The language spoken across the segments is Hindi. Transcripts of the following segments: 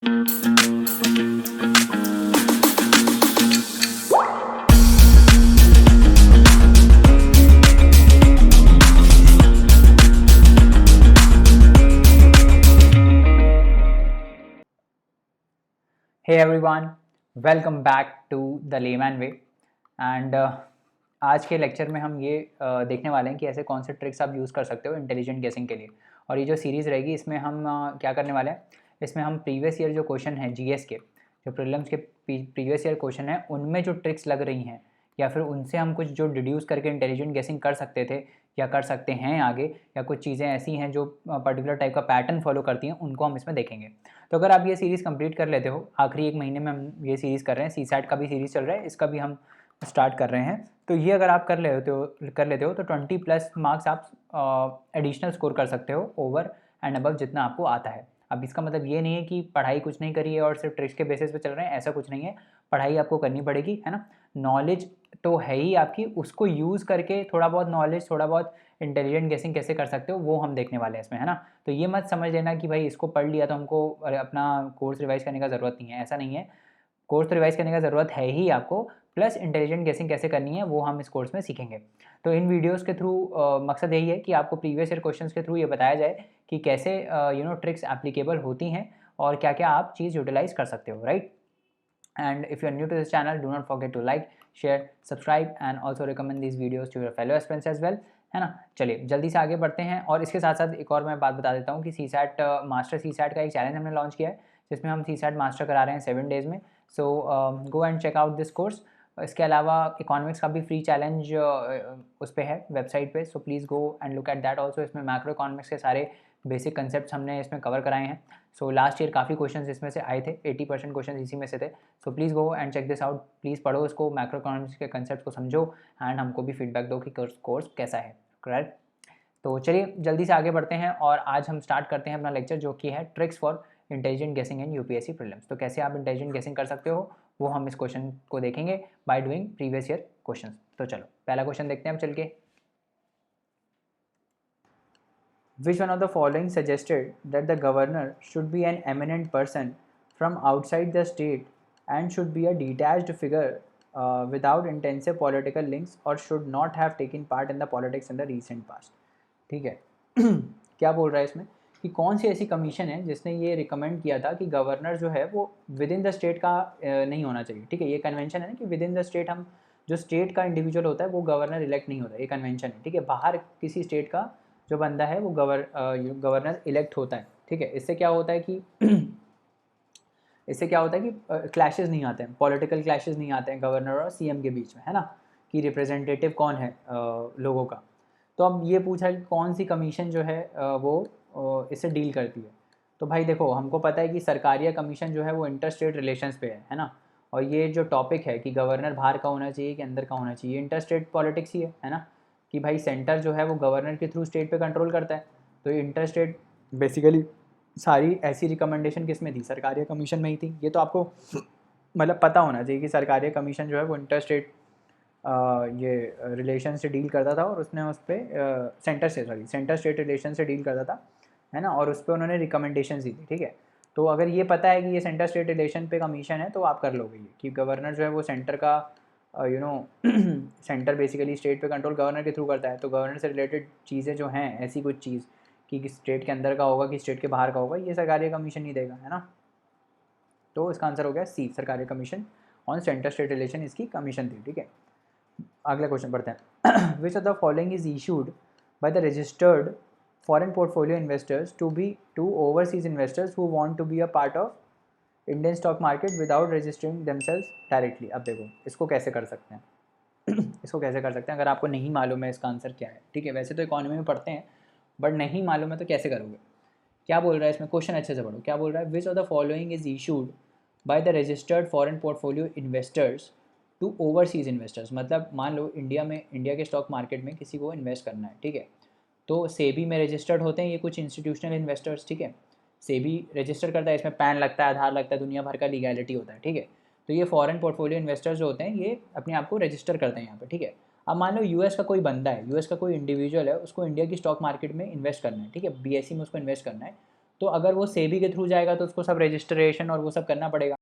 Hey everyone, welcome back to the Layman Way and आज के लेक्चर में हम ये देखने वाले हैं कि ऐसे कौन से ट्रिक्स आप यूज़ कर सकते हो इंटेलिजेंट गेसिंग के लिए। और ये जो सीरीज़ रहेगी इसमें हम क्या करने वाले हैं, इसमें हम प्रीवियस ईयर जो क्वेश्चन हैं जीएस के, जो प्रीलिम्स के प्रीवियस ईयर क्वेश्चन हैं उनमें जो ट्रिक्स लग रही हैं या फिर उनसे हम कुछ जो डिड्यूस करके इंटेलिजेंट गेसिंग कर सकते थे या कर सकते हैं आगे, या कुछ चीज़ें ऐसी हैं जो पर्टिकुलर टाइप का पैटर्न फॉलो करती हैं, उनको हम इसमें देखेंगे। तो अगर आप ये सीरीज़ कंप्लीट कर लेते हो, आखिरी एक महीने में हम ये सीरीज़ कर रहे हैं, सीसैट का भी सीरीज़ चल रहा है, इसका भी हम स्टार्ट कर रहे हैं। तो ये अगर आप कर लेते हो तो 20+ मार्क्स आप एडिशनल स्कोर कर सकते हो ओवर एंड अबव जितना आपको आता है। अब इसका मतलब ये नहीं है कि पढ़ाई कुछ नहीं करी है और सिर्फ ट्रिक्स के बेसिस पे चल रहे हैं, ऐसा कुछ नहीं है। पढ़ाई आपको करनी पड़ेगी, है ना। नॉलेज तो है ही आपकी, उसको यूज़ करके थोड़ा बहुत नॉलेज, थोड़ा बहुत इंटेलिजेंट गेसिंग कैसे कर सकते हो वो हम देखने वाले हैं इसमें, है ना। तो ये मत समझ लेना कि भाई इसको पढ़ लिया तो हमको अपना कोर्स रिवाइज करने का ज़रूरत नहीं है, ऐसा नहीं है। कोर्स तो रिवाइज करने का ज़रूरत है ही आपको, प्लस इंटेलिजेंट गेसिंग कैसे करनी है वो हम इस कोर्स में सीखेंगे। तो इन वीडियोस के थ्रू मकसद यही है कि आपको प्रीवियस ईयर क्वेश्चंस के थ्रू ये बताया जाए कि कैसे ट्रिक्स एप्लीकेबल होती हैं और क्या क्या आप चीज़ यूटिलाइज कर सकते हो, right. And if you are new to this channel, do not forget to like, share, subscribe and also recommend this videos to your fellow aspirants as well, है ना। चलिए जल्दी से आगे बढ़ते हैं। और इसके साथ साथ एक और मैं बात बता देता हूँ कि सीसैट मास्टर सीसैट का एक चैलेंज हमने लॉन्च किया है, जिसमें हम सीसैट मास्टर करा रहे हैं 7 डेज़ में। So go and check out this course. इसके अलावा इकोनॉमिक्स का भी फ्री चैलेंज उस पर है वेबसाइट पे, सो please go and look at that also. इसमें मैक्रो इकोनॉमिक्स के सारे बेसिक कंसेप्ट हमने इसमें कवर कराए हैं। सो लास्ट ईयर काफ़ी क्वेश्चंस इसमें से आए थे, 80% क्वेश्चन इसी में से थे। So please go and check this out, please पढ़ो इसको, मैक्रो इकोनॉमिक्स के कंसेप्ट को समझो एंड हमको भी फीडबैक दो कि कोर्स कैसा है, करेक्ट। तो चलिए जल्दी से आगे बढ़ते हैं और आज हम स्टार्ट करते हैं अपना लेक्चर, जो कि है ट्रिक्स फॉर इंटेलिजेंट गेसिंग इन यूपीएससी प्रीलिम्स। तो कैसे आप इंटेलिजेंट गेसिंग कर सकते हो वो हम इस क्वेश्चन को देखेंगे by doing previous year question. तो चलो पहला क्वेश्चन देखते हैं हम चल के। Which one of the following suggested that the governor should be an eminent person from outside the state and should be a detached figure without intensive political links or should not have taken part in the politics in the recent past? ठीक है। क्या बोल रहा है इसमें कि कौन सी ऐसी कमीशन है जिसने ये रिकमेंड किया था कि गवर्नर जो है वो विद इन द स्टेट का नहीं होना चाहिए। ठीक है, ये कन्वेंशन है ना कि विद इन द स्टेट हम जो स्टेट का इंडिविजुअल होता है वो गवर्नर इलेक्ट नहीं होता, ये कन्वेंशन है। ठीक है, बाहर किसी स्टेट का जो बंदा है वो गवर्नर इलेक्ट होता है। ठीक है, इससे क्या होता है कि क्लैशेस नहीं आते हैं, पॉलिटिकल क्लैशेस नहीं आते हैं गवर्नर और सीएम के बीच में, है ना, कि रिप्रेजेंटेटिव कौन है लोगों का। तो अब ये पूछा कि कौन सी कमीशन जो है वो इससे डील करती है। तो भाई देखो, हमको पता है कि सरकारिया कमीशन जो है वो इंटर स्टेट रिलेशंस पे है ना। और ये जो टॉपिक है कि गवर्नर बाहर का होना चाहिए कि अंदर का होना चाहिए, इंटर स्टेट पॉलिटिक्स ही है ना। कि भाई सेंटर जो है वो गवर्नर के थ्रू स्टेट पे कंट्रोल करता है। तो ये इंटर स्टेट बेसिकली सारी ऐसी रिकमेंडेशन किस में थी, सरकारिया कमीशन में ही थी। ये तो आपको मतलब पता होना चाहिए कि सरकारिया कमीशन जो है वो इंटर स्टेट ये रिलेशन से डील करता था और उसने उस पर सेंटर स्टेट रिलेशन से डील करता था, है ना। और उस पर उन्होंने रिकमेंडेशन दी थी। ठीक है, तो अगर ये पता है कि ये सेंटर स्टेट रिलेशन पे कमीशन है तो आप कर लोगे ये कि गवर्नर जो है वो सेंटर का सेंटर बेसिकली स्टेट पे कंट्रोल गवर्नर के थ्रू करता है। तो गवर्नर से रिलेटेड चीज़ें जो हैं, ऐसी कुछ चीज़ कि स्टेट के अंदर का होगा कि स्टेट के बाहर का होगा, ये सरकारी कमीशन नहीं देगा, है ना। तो इसका आंसर हो गया सी, सरकारी commission on centre state relation इसकी कमीशन थी। ठीक है, अगला क्वेश्चन पढ़ते हैं। Which of the following is issued by the registered foreign portfolio investors to overseas investors who want to be a part of Indian stock market without registering themselves directly. अब देखो इसको कैसे कर सकते हैं इसको कैसे कर सकते हैं अगर आपको नहीं मालूम है इसका आंसर क्या है। ठीक है, वैसे तो इकोनॉमी में पढ़ते हैं बट नहीं मालूम है तो कैसे करोगे। क्या बोल रहा है इसमें, क्वेश्चन अच्छे से पढ़ो। क्या बोल रहा है, which of the following is issued by the registered foreign portfolio investors to overseas investors. मतलब मान लो इंडिया के स्टॉक मार्केट में किसी को इन्वेस्ट करना है। ठीक है, तो सेबी में रजिस्टर्ड होते हैं ये कुछ इंस्टीट्यूशनल इन्वेस्टर्स। ठीक है, सेबी रजिस्टर करता है, इसमें पैन लगता है, आधार लगता है, दुनिया भर का लीगैलिटी होता है। ठीक है, तो ये फॉरेन पोर्टफोलियो इन्वेस्टर्स जो होते हैं ये अपने आप को रजिस्टर करते हैं यहाँ पे। ठीक है, अब मान लो यूएस का कोई बंदा है, यूएस का कोई इंडिविजुअल है, उसको इंडिया की स्टॉक मार्केट में इन्वेस्ट करना है। ठीक है, बीएसई में उसको इन्वेस्ट करना है। तो अगर वो सेबी के थ्रू जाएगा तो उसको सब रजिस्ट्रेशन और वो सब करना पड़ेगा,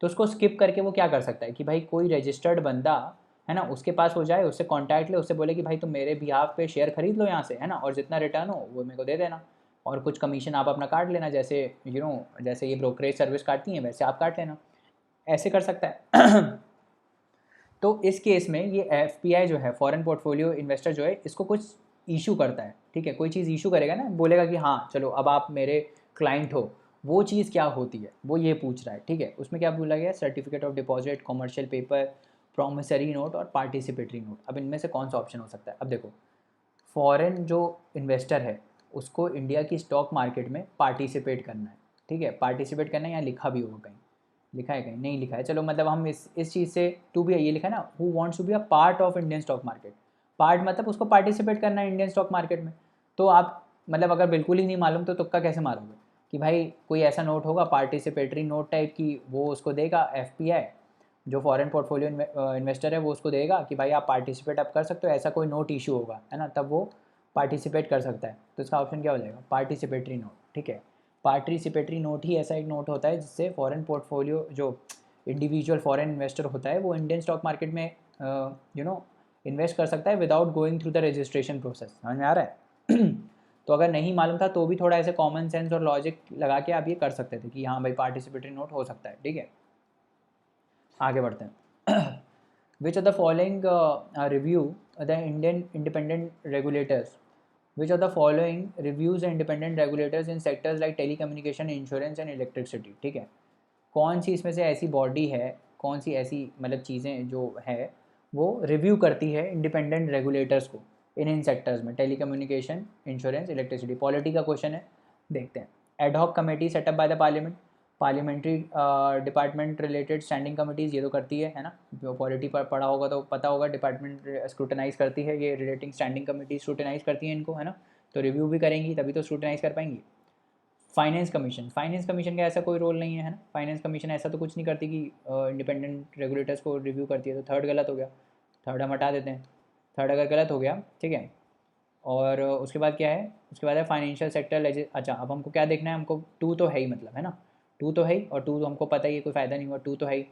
तो उसको स्किप करके वो क्या कर सकता है कि भाई कोई रजिस्टर्ड बंदा है ना उसके पास हो जाए, उससे कांटेक्ट ले, उससे बोले कि भाई तुम मेरे बिहाफ पे शेयर खरीद लो यहाँ से, है ना, और जितना रिटर्न हो वो मेरे को दे देना, और कुछ कमीशन आप अपना काट लेना, जैसे जैसे ये ब्रोकरेज सर्विस काटती हैं वैसे आप काट लेना, ऐसे कर सकता है। तो इस केस में ये एफपीआई जो है, फॉरेन पोर्टफोलियो इन्वेस्टर जो है, इसको कुछ इशू करता है, ठीक है, कोई चीज़ इशू करेगा ना, बोलेगा कि हाँ चलो अब आप मेरे क्लाइंट हो, वो चीज़ क्या होती है वो ये पूछ रहा है, ठीक है। उसमें क्या बोला गया, certificate of deposit, commercial paper, promissory note और पार्टिसिपेटरी नोट। अब इनमें से कौन सा ऑप्शन हो सकता है? अब देखो, फॉरेन जो इन्वेस्टर है उसको इंडिया की स्टॉक मार्केट में पार्टिसिपेट करना है, ठीक है, पार्टिसिपेट करना है, यहाँ लिखा भी होगा कहीं, लिखा है कहीं नहीं लिखा है, चलो मतलब हम इस चीज़ से टू बी, ये लिखा है ना, who wants to be a part of Indian stock market, part मतलब उसको पार्टिसिपेट करना है इंडियन स्टॉक मार्केट में। तो आप मतलब अगर बिल्कुल ही नहीं मालूम तो तुक्का कैसे मारोगे कि भाई कोई ऐसा नोट होगा पार्टिसिपेटरी नोट टाइप की, वो उसको देगा एफपीआई, जो फॉरेन पोर्टफोलियो इन्वेस्टर है वो उसको देगा कि भाई आप पार्टिसिपेट आप कर सकते हो, ऐसा कोई नोट इशू होगा, है ना, तब वो पार्टिसिपेट कर सकता है। तो इसका ऑप्शन क्या हो जाएगा? पार्टिसिपेटरी नोट, ठीक है। पार्टिसिपेटरी नोट ही ऐसा एक नोट होता है जिससे फॉरेन पोर्टफोलियो जो इंडिविजुअल फॉरेन इन्वेस्टर होता है वो इंडियन स्टॉक मार्केट में इन्वेस्ट कर सकता है without going through the registration process. समझ में आ रहा है? तो अगर नहीं मालूम था तो भी थोड़ा ऐसे कॉमन सेंस और लॉजिक लगा के आप ये कर सकते थे कि हाँ भाई पार्टिसिपेटरी नोट हो सकता है, ठीक है। आगे बढ़ते हैं। Which of the following review the Indian independent regulators, which of the following reviews independent regulators in sectors like telecommunication, insurance and electricity, ठीक है। कौन सी इसमें से ऐसी बॉडी है, कौन सी ऐसी मतलब चीज़ें जो है वो रिव्यू करती है इंडिपेंडेंट रेगुलेटर्स को इन सेक्टर्स में, टेलीकम्युनिकेशन, इंश्योरेंस, इलेक्ट्रिसिटी। पॉलिटी का क्वेश्चन है, देखते हैं। Ad hoc committee setup by the parliament, parliamentary department related standing committees, ये तो करती है ना, जो पॉलिटी पर पढ़ा होगा तो पता होगा, डिपार्टमेंट स्क्रूटनाइज करती है, ये रिलेटिंग स्टैंडिंग कमिटी स्क्रूटनाइज करती है इनको, है ना, तो रिव्यू भी करेंगी तभी तो स्क्रूटनाइज कर पाएंगी। फाइनेंस कमीशन, फाइनेंस कमीशन का ऐसा कोई रोल नहीं है ना, फाइनेंस कमीशन ऐसा तो कुछ नहीं करती कि इंडिपेंडेंट रेगुलेटर्स को रिव्यू करती है, तो थर्ड गलत हो गया, थर्ड हम हटा देते हैं, थर्ड अगर गलत हो गया, ठीक है। और उसके बाद क्या है, उसके बाद है फाइनेंशियल सेक्टर अच्छा अब हमको क्या देखना है, हमको टू तो है ही, मतलब है ना, टू तो है ही, और टू तो हमको पता ही है कोई फ़ायदा नहीं हुआ, टू तो है ही।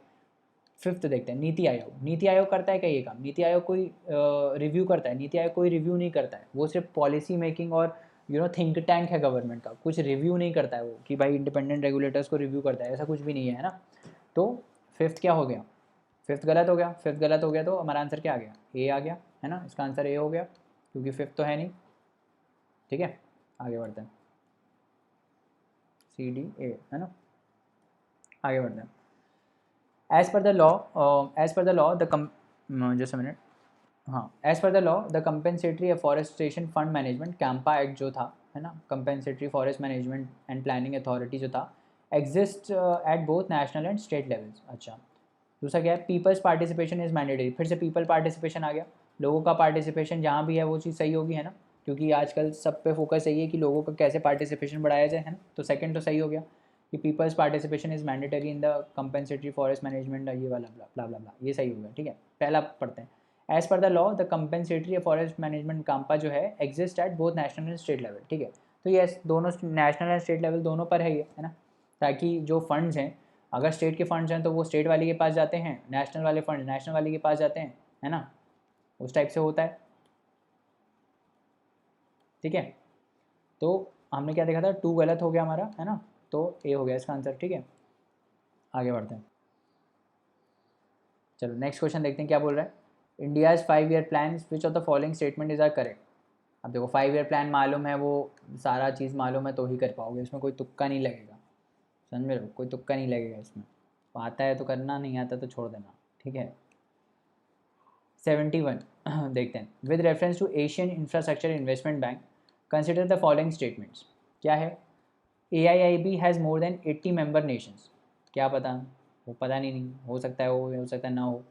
फिफ्थ देखते हैं, नीति आयोग। नीति आयोग करता है क्या ये काम? नीति आयोग कोई रिव्यू करता है? नीति आयोग कोई रिव्यू नहीं करता है, वो सिर्फ पॉलिसी मेकिंग और थिंक टैंक है गवर्नमेंट का, कुछ रिव्यू नहीं करता है वो कि भाई इंडिपेंडेंट रेगुलेटर्स को रिव्यू करता है, ऐसा कुछ भी नहीं है ना। तो फिफ्थ क्या हो गया? फिफ्थ गलत हो गया, फिफ्थ गलत हो गया तो हमारा आंसर क्या आ गया? ए आ गया, है ना, इसका आंसर ए हो गया क्योंकि फिफ्थ तो है नहीं, ठीक है। आगे बढ़ते हैं, सी डी ए, है ना, आगे बढ़ते हैं। As per the law, as per the law the कम, जस्ट अ मिनट, हाँ, as per the law the compensatory afforestation fund management, CAMPA act जो था, है ना, compensatory forest management and planning authority जो था, exist at both national and state levels. अच्छा, दूसरा क्या है? पीपल्स पार्टिसिपेशन इज मैंडेटरी, फिर से पीपल पार्टिसिपेशन आ गया, लोगों का पार्टिसिपेशन जहाँ भी है वो चीज़ सही होगी, है ना, क्योंकि आजकल सब पे फोकस यही है कि लोगों का कैसे पार्टिसिपेशन बढ़ाया जाए, है ना, तो सेकंड तो सही हो गया कि peoples participation is mandatory in the compensatory forest management, ये वाला ब्ला ब्ला ब्ला ब्ला, ये सही हो गया, ठीक है। पहला पढ़ते हैं, as per the law the compensatory forest management CAMPA जो है exist at both national and state level, ठीक है। तो ये दोनों नेशनल एंड स्टेट लेवल दोनों पर है ये, है ना, ताकि जो फंड्स हैं, अगर स्टेट के फंड्स हैं तो वो स्टेट वाले के पास जाते हैं, नेशनल वाले फंड नेशनल वाले के पास जाते हैं, है ना, उस टाइप से होता है, ठीक है। तो हमने क्या देखा था, टू गलत हो गया हमारा, है ना, तो ए हो गया इसका आंसर, ठीक है। आगे बढ़ते हैं, चलो नेक्स्ट क्वेश्चन देखते हैं क्या बोल रहा है। India's 5 year plan which of the following statement is are correct. अब देखो 5 ईयर प्लान मालूम है, वो सारा चीज़ मालूम है तो ही कर पाओगे, इसमें कोई तुक्का नहीं लगेगा, समझ में लो, कोई तुक्का नहीं लगेगा इसमें, तो आता है तो करना, नहीं आता तो छोड़ देना, ठीक है। 71 देखते हैं, with reference to Asian infrastructure investment bank consider the following statements. क्या है? AIIB has more than 80 member nations, क्या पता, वो पता नहीं, हो सकता है हो सकता है ना हो।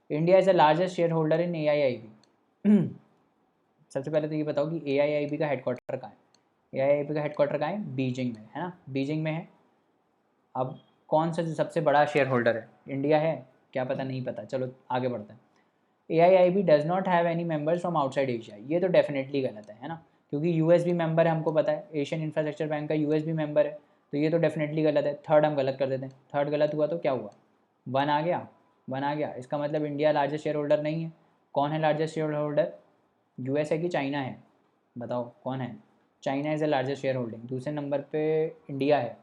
India is the largest share holder in AIIB। सबसे पहले तो ये बताओ कि AIIB का हेडक्वार्टर कहाँ है? AIIB का हेडक्वार्टर कहाँ है? बीजिंग में, है ना, बीजिंग में है। अब कौन सा जो सबसे बड़ा शेयर होल्डर है? इंडिया है, क्या पता, नहीं पता, चलो आगे बढ़ते हैं। AIIB does not have any members from outside Asia, ये तो डेफिनेटली गलत है ना, क्योंकि यूएस भी मेंबर है, हमको पता है एशियन इंफ्रास्ट्रक्चर बैंक का यूएस भी मेंबर है, तो ये तो डेफिनेटली गलत है। थर्ड हम गलत कर देते हैं, थर्ड गलत हुआ तो क्या हुआ, 1 आ गया, 1 आ गया, इसका मतलब इंडिया लार्जेस्ट शेयर होल्डर नहीं है। कौन है लार्जेस्ट शेयर होल्डर, यूएस है कि चाइना है, बताओ कौन है। China is the largest share holding, दूसरे नंबर पे इंडिया है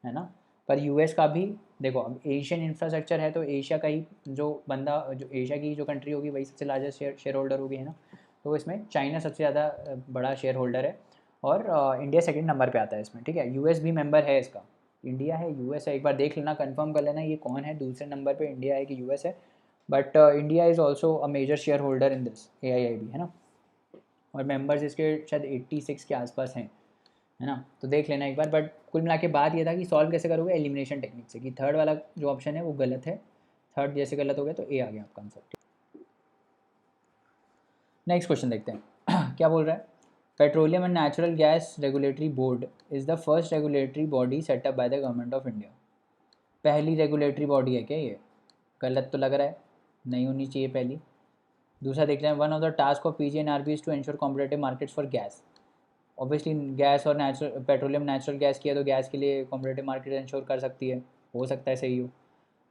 ना। पर यूएस का भी देखो, अब एशियन इंफ्रास्ट्रक्चर है तो एशिया का ही जो बंदा, जो एशिया की जो कंट्री होगी वही सबसे लार्जेस्ट शेयर होल्डर होगी, है ना। तो इसमें चाइना सबसे ज़्यादा बड़ा शेयर होल्डर है और इंडिया सेकंड नंबर पे आता है इसमें, ठीक है। यूएस भी मेंबर है इसका, इंडिया है यूएस है, एक बार देख लेना, कंफर्म कर लेना ये कौन है, दूसरे नंबर पे इंडिया है कि यूएस है। But India is also a major share holder in this AIIB, है ना। और मेंबर्स इसके शायद 86 के आसपास हैं, है ना। तो देख लेना एक बार। बट कुल मिला के बात ये था कि सॉल्व कैसे करोगे, एलिमिनेशन टेक्निक से, कि थर्ड वाला जो ऑप्शन है वो गलत है, थर्ड जैसे गलत हो गया तो A आ गया आपका आंसर। नेक्स्ट क्वेश्चन देखते हैं क्या बोल रहा है। Petroleum and natural gas regulatory board is the first regulatory body setup by the government of India. पहली रेगुलेटरी बॉडी है क्या ये, गलत तो लग रहा है, नहीं होनी चाहिए पहली। दूसरा देख रहे हैं, one of the task of PGNRB is to ensure competitive markets for gas. Obviously gas और पेट्रोलियम नेचुरल गैस किया तो गैस के लिए कॉम्पिटेटिव मार्केट इंश्योर कर सकती है, हो सकता है सही हो।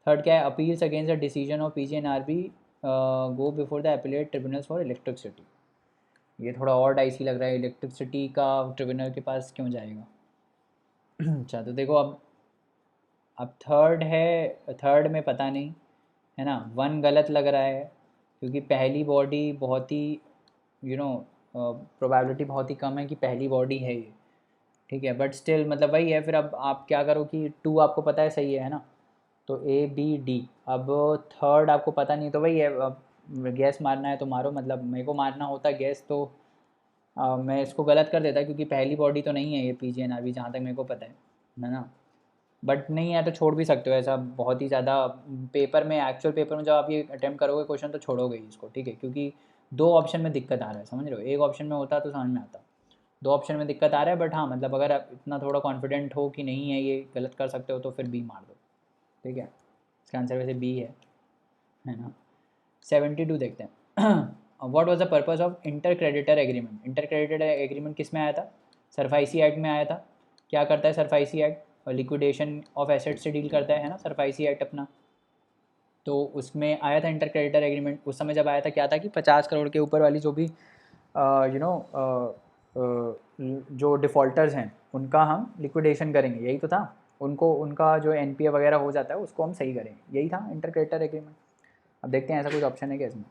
थर्ड क्या है, appeals against the decision of PGNRB go before the appellate tribunals for electricity. ये थोड़ा और डाइसी लग रहा है, इलेक्ट्रिसिटी का ट्रिब्यूनल के पास क्यों जाएगा। अच्छा तो देखो, अब थर्ड है, थर्ड में पता नहीं, है ना। 1 गलत लग रहा है क्योंकि पहली बॉडी बहुत ही प्रोबेबिलिटी बहुत ही कम है कि पहली बॉडी है ये, ठीक है। बट स्टिल मतलब वही है, फिर अब आप क्या करो कि 2 आपको पता है सही है ना, तो A B D। अब थर्ड आपको पता नहीं तो वही है, अब गैस मारना है तो मारो, मतलब मेरे को मारना होता गैस तो मैं इसको गलत कर देता क्योंकि पहली बॉडी तो नहीं है ये PGNRB, जहाँ तक मेरे को पता है ना। बट नहीं है तो छोड़ भी सकते हो, ऐसा बहुत ही ज़्यादा पेपर में, एक्चुअल पेपर में जब आप ये अटैम्प्ट करोगे क्वेश्चन तो छोड़ोगे ही इसको, ठीक है। क्योंकि 2 ऑप्शन में दिक्कत आ रहा है, समझ रहे हो, एक ऑप्शन में होता तो समझ में आता, 2 ऑप्शन में दिक्कत आ रहा है। बट हाँ मतलब अगर आप इतना थोड़ा कॉन्फिडेंट हो कि नहीं है ये गलत कर सकते हो तो फिर B मार दो, ठीक है। इसका आंसर वैसे B है ना। 72 देखते हैं what was the purpose of inter creditor agreement. Inter creditor agreement किस में आया था, सरफाइसी एक्ट में आया था। क्या करता है सरफाइसी एक्ट, और लिक्विडेशन ऑफ एसेट से डील करता है ना सरफाइसी एक्ट अपना। तो उसमें आया था इंटर क्रेडिटर एग्रीमेंट, उस समय जब आया था क्या था कि 50 करोड़ के ऊपर वाली जो भी जो डिफ़ॉल्टर्स हैं उनका हम लिक्विडेशन करेंगे, यही तो था। उनको उनका जो NPA वगैरह हो जाता है उसको हम सही करेंगे, यही था इंटर क्रेडिटर एग्रीमेंट। अब देखते हैं ऐसा कुछ ऑप्शन है क्या इसमें।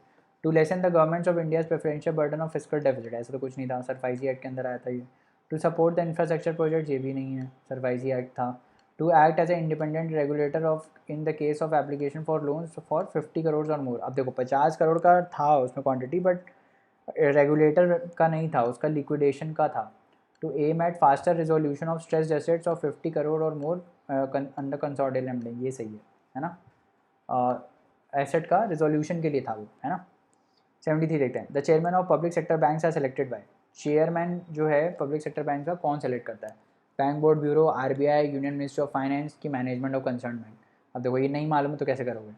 To lessen the governments of India's preferential burden of fiscal deficit, ऐसा तो कुछ नहीं था, सरफाइजी एक्ट के अंदर आया था ये। To support the infrastructure project, ये भी नहीं है, सरफाइजी एक्ट था। To act as a independent regulator of in the case of application for loans for 50 crore और मोर। अब देखो 50 करोड़ का था उसमें क्वांटिटी, बट रेगुलेटर का नहीं था, उसका लिक्विडेशन का था। To aim at faster resolution of stressed assets of 50 crore और मोर अंडर कंसोलिडेटेड लैंडिंग, ये सही है ना। एसेट का रिजोल्यूशन के लिए था वो, है ना। 73 देखते हैं, the chairman of public sector banks are selected by. Chairman जो है पब्लिक सेक्टर बैंक का कौन सेलेक्ट करता है, bank board, bureau, RBI, union ministry of finance की मैनेजमेंट ऑफ कंसर्न बैंक। अब देखो ये नहीं मालूम है तो कैसे करोगे,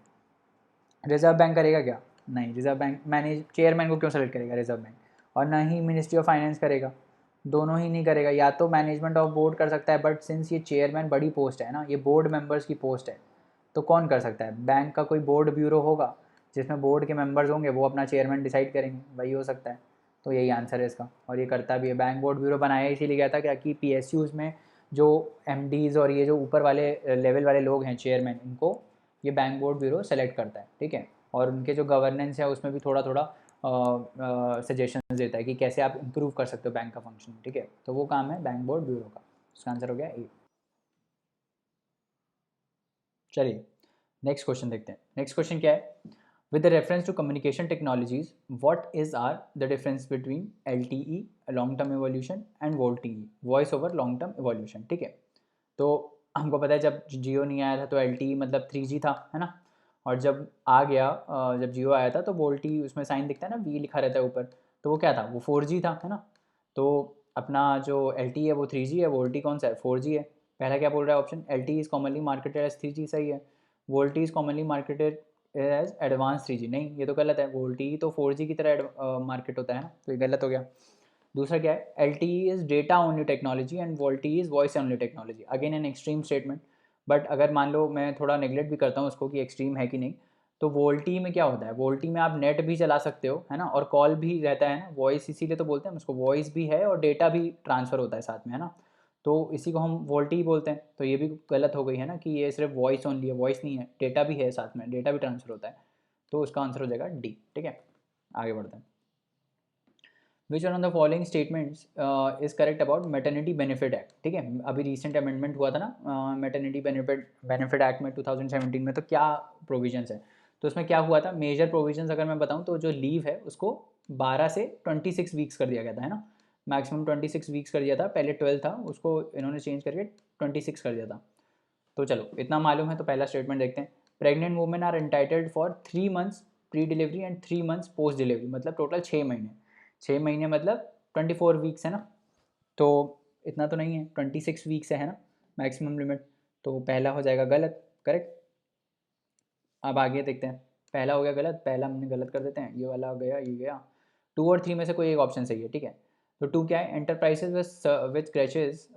रिजर्व बैंक करेगा क्या, नहीं, रिजर्व बैंक मैनेज चेयरमैन को क्यों सेलेक्ट करेगा रिजर्व बैंक, और ना ही मिनिस्ट्री ऑफ फाइनेंस करेगा, दोनों ही नहीं करेगा। या तो मैनेजमेंट ऑफ बोर्ड कर सकता है, बट सिंस ये चेयरमैन बड़ी पोस्ट है ना, ये बोर्ड मेंबर्स की पोस्ट है, तो कौन कर सकता है, बैंक का कोई बोर्ड ब्यूरो होगा जिसमें बोर्ड के मेंबर्स होंगे, वो अपना चेयरमैन डिसाइड करेंगे, वही हो सकता है। तो यही आंसर है इसका, और ये करता भी है। बैंक बोर्ड ब्यूरो बनाया इसीलिए गया था क्या कि PSUs में जो MDs और ये जो ऊपर वाले लेवल वाले लोग हैं चेयरमैन, इनको ये बैंक बोर्ड ब्यूरो सेलेक्ट करता है, ठीक है। और उनके जो गवर्नेंस है उसमें भी थोड़ा थोड़ा सजेशन देता है कि कैसे आप इम्प्रूव कर सकते हो बैंक का फंक्शन, ठीक है। तो वो काम है बैंक बोर्ड ब्यूरो का, उसका आंसर हो गया A। चलिए नेक्स्ट क्वेश्चन देखते हैं। नेक्स्ट क्वेश्चन क्या है, with the reference to communication technologies what is are the difference between LTE long term evolution and VoLTE voice over long term evolution, ठीक है। तो हमको पता है जब जियो नहीं आया था तो LTE मतलब 3G था, है ना। और जब आ गया जब जियो आया था तो VoLTE, उसमें साइन दिखता है ना, V लिखा रहता है ऊपर, तो वो क्या था, वो 4G था, है ना। तो अपना जो LTE है वो 3G है, VoLTE कौन सा है, 4G है। पहला क्या बोल रहा है option, LTE is commonly marketed as 3G, सही है। VoLTE is commonly marketed as advance 3G, नहीं ये तो गलत है, VoLTE तो 4G की तरह मार्केट होता है ना, तो ये गलत हो गया। दूसरा क्या है, L T E is data only technology and VoLTE is voice only technology. Again an extreme statement, but अगर मान लो मैं थोड़ा नेगलेक्ट भी करता हूँ उसको कि एक्सट्रीम है कि नहीं, तो वोल्टी में क्या होता है, वोल्टी में आप नेट भी चला सकते हो, है ना, और कॉल भी रहता है ना, वॉइस इसीलिए तो बोलते हैं उसको, वॉइस भी है और डेटा भी ट्रांसफ़र होता है साथ में, है ना, तो इसी को हम वोल्टी बोलते हैं। तो ये भी गलत हो गई है ना कि ये सिर्फ वॉइस ओनली है, वॉइस नहीं है, डेटा भी है साथ में, डेटा भी ट्रांसफ़र होता है। तो उसका आंसर हो जाएगा डी। ठीक है, आगे बढ़ते हैं। विच one of the following statements is correct about maternity benefit act. ठीक है, अभी रिसेंट अमेंडमेंट हुआ था ना मैटरनिटी बेनिफिट एक्ट में 2017 में, तो क्या प्रोविजंस है, तो उसमें क्या हुआ था, मेजर प्रोविजंस अगर मैं बताऊं तो जो लीव है उसको 12 से 26 वीक्स कर दिया गया था, है ना, मैक्सिमम 26 वीक्स कर दिया था, पहले 12 था, उसको इन्होंने चेंज करके 26 कर दिया था। तो चलो इतना मालूम है, तो पहला स्टेटमेंट देखते हैं। Pregnant women are entitled for 3 months pre delivery and 3 months post delivery, मतलब टोटल 6 महीने, 6 महीने मतलब 24 वीक्स है ना, तो इतना तो नहीं है, 26 वीक्स है ना मैक्सिमम लिमिट, तो पहला हो जाएगा गलत, करेक्ट। अब आगे देखते हैं, पहला हो गया गलत, पहला हमने गलत कर देते हैं, ये वाला गया, ये गया, 2 और 3 में से कोई एक ऑप्शन सही है। ठीक है, तो 2 क्या है, एंटरप्राइजेज विथ क्रैचेज,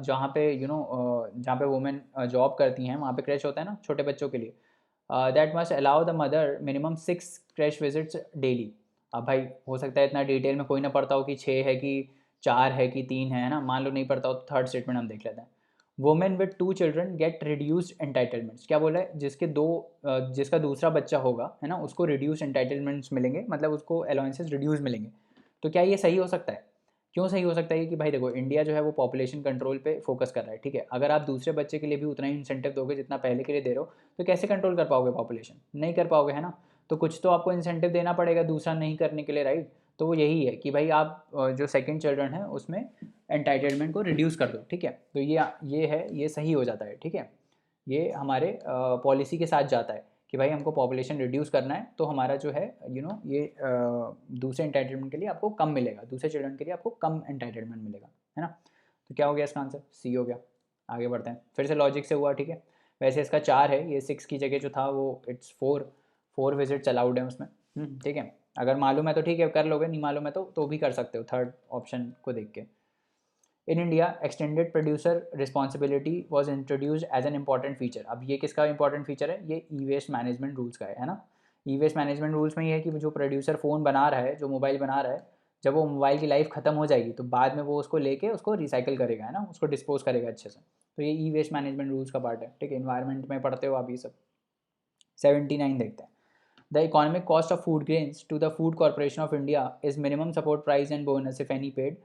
जहाँ पे जहाँ पे वुमेन जॉब करती हैं वहाँ पे क्रैच होता है ना छोटे बच्चों के लिए, that must allow the mother minimum 6 crash visits daily. अब भाई हो सकता है इतना डिटेल में कोई ना पढ़ता हो कि 6 है कि 4 है कि 3 है ना, मान लो नहीं पढ़ता हो तो थर्ड स्टेटमेंट हम देख लेते हैं। Women with 2 children gate reduced entitlements, क्या बोला है, जिसका दूसरा बच्चा होगा, है ना, उसको रिड्यूस एंटाइटलमेंट्स मिलेंगे, मतलब उसको अलाउंसेस रिड्यूस मिलेंगे। तो क्या ये सही हो सकता है, क्यों सही हो सकता है कि भाई देखो इंडिया जो है वो पॉपुलेशन कंट्रोल पे फोकस कर रहा है, ठीक है, अगर आप दूसरे बच्चे के लिए भी उतना ही इंसेंटिव दोगे जितना पहले के लिए दे रहे हो, तो कैसे कंट्रोल कर पाओगे पॉपुलेशन, नहीं कर पाओगे, है ना, तो कुछ तो आपको इंसेंटिव देना पड़ेगा दूसरा नहीं करने के लिए, राइट। तो वो यही है कि भाई आप जो सेकंड चिल्ड्रन है उसमें एंटाइटलमेंट को रिड्यूस कर दो, ठीक है, तो ये है, ये सही हो जाता है, ठीक है, ये हमारे पॉलिसी के साथ जाता है कि भाई हमको पॉपुलेशन रिड्यूस करना है, तो हमारा जो है ये दूसरे एंटाइटलमेंट के लिए आपको कम मिलेगा, दूसरे चिल्ड्रन के लिए आपको कम एंटाइटलमेंट मिलेगा, है ना। तो क्या हो गया इसका आंसर, सी हो गया। आगे बढ़ते हैं, फिर से लॉजिक से हुआ, ठीक है, वैसे इसका 4 है, ये 6 की जगह जो था वो इट्स 4 विजिट्स अलाउड है उसमें, ठीक है, अगर मालूम है तो ठीक है कर लोगे, नहीं मालूम है तो भी कर सकते हो थर्ड ऑप्शन को देख के। In India extended producer responsibility was introduced as an important feature. अब ये किसका इंपॉर्टेंट फीचर है, ये ई वेस्ट मैनेजमेंट रूल्स का है ना। ई वेस्ट मैनेजमेंट रूल्स में ये है कि जो प्रोड्यूसर फ़ोन बना रहा है, जो मोबाइल बना रहा है, जब वो मोबाइल की लाइफ ख़त्म हो जाएगी तो बाद में वो उसको लेके उसको रिसाइकिल करेगा, है ना, उसको डिस्पोज करेगा अच्छे से। तो ये ई वेस्ट मैनेजमेंट रूल्स का पार्ट है, ठीक है, इन्वायरमेंट में पढ़ते हो आप ये सब। 79 देखते हैं। The economic cost of food grains to the food corporation of India is minimum support price and bonus if any paid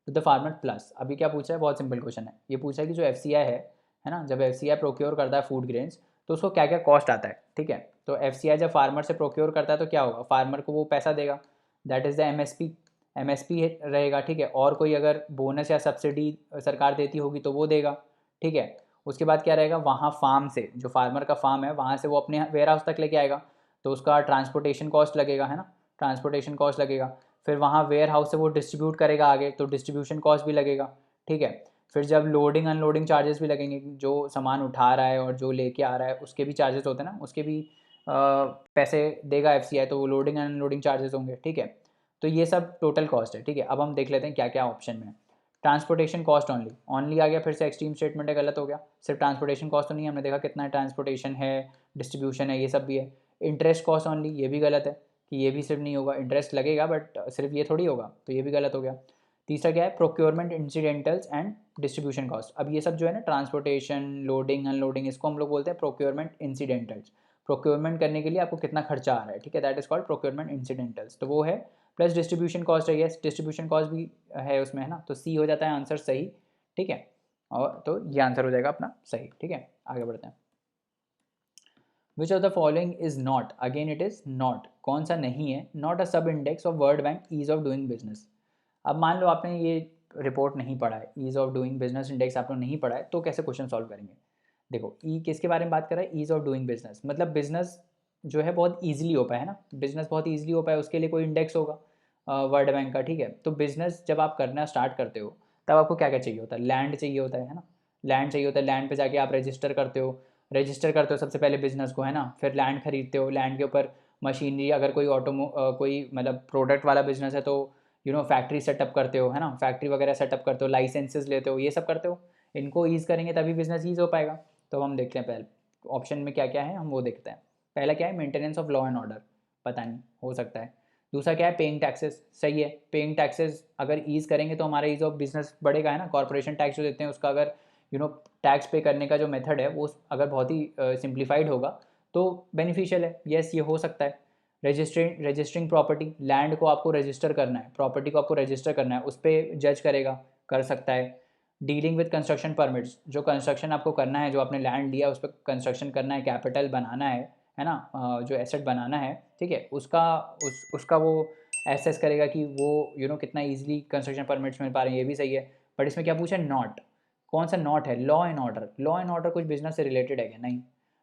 to the farmer plus. अभी क्या पूछा है, बहुत सिंपल क्वेश्चन है, ये पूछा है कि जो एफ है ना, जब एफ प्रोक्योर करता है फूड ग्रेन्स तो उसको क्या क्या कॉस्ट आता है, ठीक है, तो एफ जब फार्मर से प्रोक्योर करता है तो क्या होगा, फार्मर को वो पैसा देगा, that is the M S P रहेगा, ठीक है, और कोई अगर बोनस या सब्सिडी सरकार देती होगी तो वो देगा, ठीक है। उसके बाद क्या रहेगा, वहाँ फार्म से, जो फार्मर का फार्म है वहाँ से वो अपने वेयर हाउस तक लेके आएगा, तो उसका ट्रांसपोर्टेशन कॉस्ट लगेगा, है ना, ट्रांसपोर्टेशन कॉस्ट लगेगा। फिर वहाँ वेयर हाउस से वो डिस्ट्रीब्यूट करेगा आगे, तो डिस्ट्रीब्यूशन कॉस्ट भी लगेगा, ठीक है। फिर जब लोडिंग अनलोडिंग चार्जेस भी लगेंगे, जो सामान उठा रहा है और जो लेके आ रहा है उसके भी चार्जेस होते हैं ना, उसके भी पैसे देगा एफ तो वो लोडिंग अनलोडिंग चार्जेस होंगे, ठीक है। तो ये सब टोटल कॉस्ट है, ठीक है। अब हम देख लेते हैं क्या क्या ऑप्शन में। ट्रांसपोर्टेशन कॉस्ट ओनली आ गया, फिर से एक्सट्रीम स्टेटमेंट है, गलत हो गया। सिर्फ ट्रांसपोर्टेशन कॉस्ट तो नहीं, हमने देखा कितना ट्रांसपोर्टेशन है, डिस्ट्रीब्यूशन है, ये सब भी है। इंटरेस्ट कॉस्ट ओनली, ये भी गलत है कि ये भी सिर्फ नहीं होगा, इंटरेस्ट लगेगा बट सिर्फ ये थोड़ी होगा, तो ये भी गलत हो गया। तीसरा क्या है, प्रोक्योरमेंट इंसिडेंटल्स एंड डिस्ट्रीब्यूशन कॉस्ट। अब ये सब जो है ना, ट्रांसपोर्टेशन, लोडिंग अनलोडिंग, इसको हम लोग बोलते हैं प्रोक्योरमेंट इंसिडेंटल्स। प्रोक्योरमेंट करने के लिए आपको कितना खर्चा आ रहा है, ठीक है, दैट इज कॉल्ड प्रोक्योरमेंट इंसिडेंटल्स, तो वो है। प्लस डिस्ट्रीब्यूशन कॉस्ट है, यस डिस्ट्रीब्यूशन कॉस्ट भी है उसमें, है ना, तो सी हो जाता है आंसर सही, ठीक है, और तो ये आंसर हो जाएगा अपना सही, ठीक है। आगे बढ़ते हैं। Which of the following is not, again it is not, कौन सा नहीं है, not a sub index of world bank ease of doing business. अब मान लो आपने ये रिपोर्ट नहीं पढ़ा है, ease of doing business index आपने नहीं पढ़ा है, तो कैसे क्वेश्चन सॉल्व करेंगे। देखो ई किसके बारे में बात कर रहा है, ईज ऑफ डूइंग बिजनेस, मतलब बिजनेस जो है बहुत ईजिली हो पाए, है ना, बिजनेस बहुत ईजिली हो पाए, उसके लिए कोई इंडेक्स होगा वर्ल्ड बैंक का, ठीक है। तो बिजनेस जब आप करना स्टार्ट करते हो तब आपको क्या क्या चाहिए होता है, लैंड चाहिए होता है ना, लैंड चाहिए होता है, लैंड पे जाके आप रजिस्टर करते हो सबसे पहले बिजनेस को, है ना, फिर लैंड खरीदते हो, लैंड के ऊपर मशीनरी, अगर कोई कोई मतलब प्रोडक्ट वाला बिजनेस है तो फैक्ट्री सेटअप करते हो, है ना, फैक्ट्री वगैरह सेटअप करते हो, लाइसेंसेस लेते हो, ये सब करते हो, इनको ईज़ करेंगे तभी बिजनेस ईज़ हो पाएगा। तो हम देखते हैं पहले ऑप्शन में क्या क्या है, हम वो देखते हैं। पहला क्या है, maintenance of law and order, पता नहीं, हो सकता है। दूसरा क्या है, पेइंग टैक्सेस, सही है, पेइंग टैक्सेस अगर ईज़ करेंगे तो हमारा ईज़ ऑफ बिजनेस बढ़ेगा, है ना। कॉर्पोरेशन टैक्स जो देते हैं उसका अगर टैक्स पे करने का जो मेथड है वो अगर बहुत ही सिंप्लीफाइड होगा तो बेनिफिशियल है, यस ये हो सकता है। रजिस्टरिंग प्रॉपर्टी, लैंड को आपको रजिस्टर करना है, प्रॉपर्टी को आपको रजिस्टर करना है, उस पर जज करेगा, कर सकता है। डीलिंग विद कंस्ट्रक्शन परमिट्स, जो कंस्ट्रक्शन आपको करना है, जो आपने लैंड लिया उस पर कंस्ट्रक्शन करना है, कैपिटल बनाना है ना, जो एसेट बनाना है, ठीक है, उसका वो एसेस करेगा कि वो कितना ईजिली कंस्ट्रक्शन परमिट्स मिल पा रहे हैं, ये भी सही है। बट इसमें क्या पूछा है, नॉट, कौन सा नॉट है, law and order. Law and order कुछ बिजनेस से रिलेटेड है क्या, नहीं,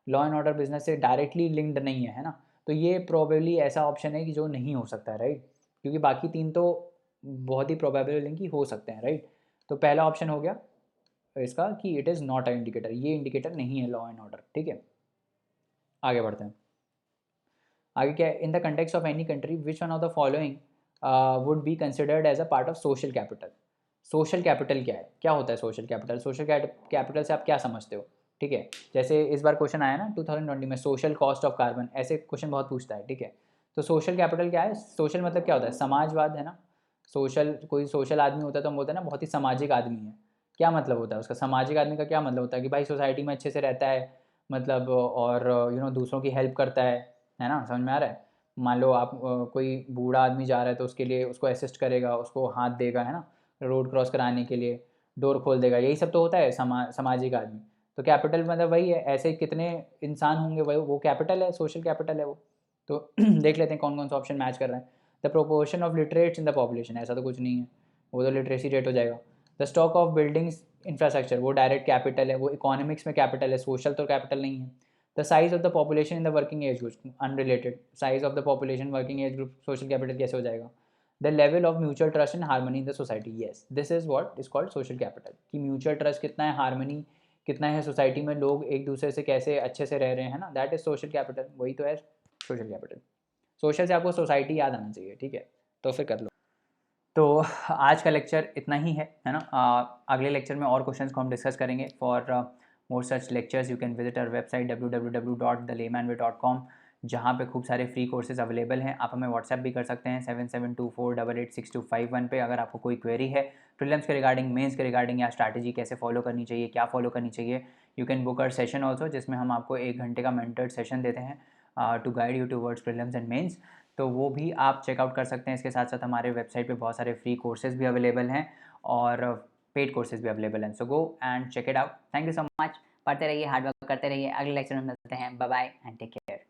लॉ एंड ऑर्डर बिजनेस से डायरेक्टली लिंक्ड नहीं है ना। तो ये प्रोबेबली ऐसा ऑप्शन है कि जो नहीं हो सकता है, राइट, क्योंकि बाकी तीन तो बहुत ही प्रोबेबल लिंक ही हो सकते हैं, राइट। तो पहला ऑप्शन हो गया इसका कि it is not a indicator, ये इंडिकेटर नहीं है लॉ एंड ऑर्डर, ठीक है। आगे बढ़ते हैं। आगे क्या है, in the context of any country which one of the following would be considered as a part of social capital. Social capital क्या है, क्या होता है सोशल कैपिटल, सोशल कैपिटल से आप क्या समझते हो, ठीक है। जैसे इस बार क्वेश्चन आया ना 2020 में, सोशल कॉस्ट ऑफ कार्बन, ऐसे क्वेश्चन बहुत पूछता है, ठीक है। तो सोशल कैपिटल क्या है, सोशल मतलब क्या होता है, समाजवाद, है ना। सोशल, कोई सोशल आदमी होता है तो हम बोलते हैं ना बहुत ही सामाजिक आदमी है। क्या मतलब होता है उसका, सामाजिक आदमी का क्या मतलब होता है कि भाई सोसाइटी में अच्छे से रहता है, मतलब, और दूसरों की हेल्प करता है ना, समझ में आ रहा है। मान लो आप कोई बूढ़ा आदमी जा रहा है तो उसके लिए उसको असिस्ट करेगा, उसको हाथ देगा, है ना, रोड क्रॉस कराने के लिए डोर खोल देगा, यही सब तो होता है सामाजिक आदमी। तो कैपिटल मतलब वही है, ऐसे कितने इंसान होंगे वही, वो कैपिटल है, सोशल कैपिटल है वो। तो देख लेते हैं कौन कौन सा ऑप्शन मैच कर रहा है। The proportion of literates in the population, ऐसा तो कुछ नहीं है, वो तो लिटरेसी रेट हो जाएगा। The stock of buildings infrastructure, वो डायरेक्ट कैपिटल है, वो इकोनॉमिक्स में कैपिटल है, सोशल तो कैपिटल नहीं है। The size of the population in the working age group, unrelated, size of the population working age group social capital कैसे हो जाएगा। The level of mutual trust and harmony in the society, yes this is what is called social capital, कि म्यूचुअल ट्रस्ट कितना है, हारमोनी कितना है सोसाइटी में, लोग एक दूसरे से कैसे अच्छे से रह रहे हैं ना, दैट इज सोशल कैपिटल, वही तो है सोशल कैपिटल। सोशल से आपको सोसाइटी याद आना चाहिए, ठीक है, तो फिर कर लो। तो आज का लेक्चर इतना ही है ना। अगले लेक्चर में और क्वेश्चंस को हम डिस्कस करेंगे। For more such lectures you can visit our website www.thelaymanway.com, जहाँ पे खूब सारे फ्री कोर्सेज अवेलेबल हैं। आप हमें व्हाट्सएप भी कर सकते हैं 7724886251 पे, अगर आपको कोई क्वेरी है प्रीलिम्स के रिगार्डिंग, मेंस के रिगार्डिंग, या स्ट्रैटेजी कैसे फॉलो करनी चाहिए, क्या फॉलो करनी चाहिए। You can book our session also, जिसमें हम आपको 1 घंटे का मेंटर्ड सेशन देते हैं to guide you towards prelims and mains. तो वो भी आप चेकआउट कर सकते हैं। इसके साथ साथ हमारे वेबसाइट पे बहुत सारे फ्री कोर्सेज भी अवेलेबल हैं और पेड कोर्सेज भी अवेलेबल हैं। So go and check it out. Thank you so much. पढ़ते रहिए, हार्ड वर्क करते रहिए। अगले लेक्चर में मिलते हैं। Bye bye and take care.